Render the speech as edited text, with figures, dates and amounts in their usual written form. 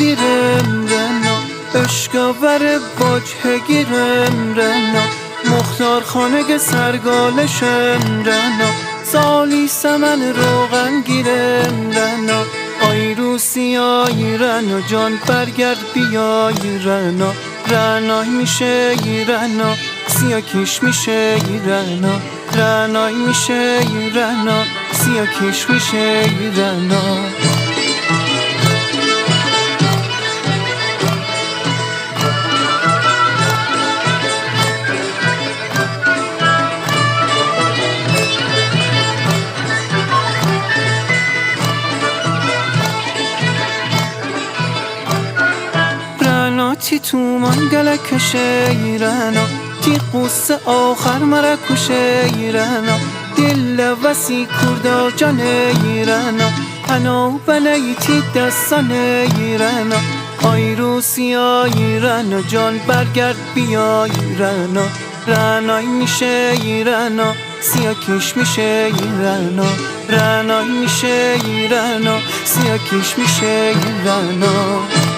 گیرم رنا، اشکاور باجه گیرم رنا، مختار خانه سرگالشم رنا، سالی سمن روغن گیرم رنا، آی روسی آی رنا جان برگرد بیای رنا، رنای میشه رنا سیا کش میشه رنا، رنای میشه رنا سیا کش میشه رنا. تی تو من گلکشه رنا، تی قصه آخر مرا کشه رنا، دل وسی کردار جانه رنا، انا بنای تی دستانه رنا، آی روسی آی رنا جان برگرد بیای رنا، رنای میشه رنا سیا کش میشه رنا، رنای میشه رنا سیا کش میشه رنا.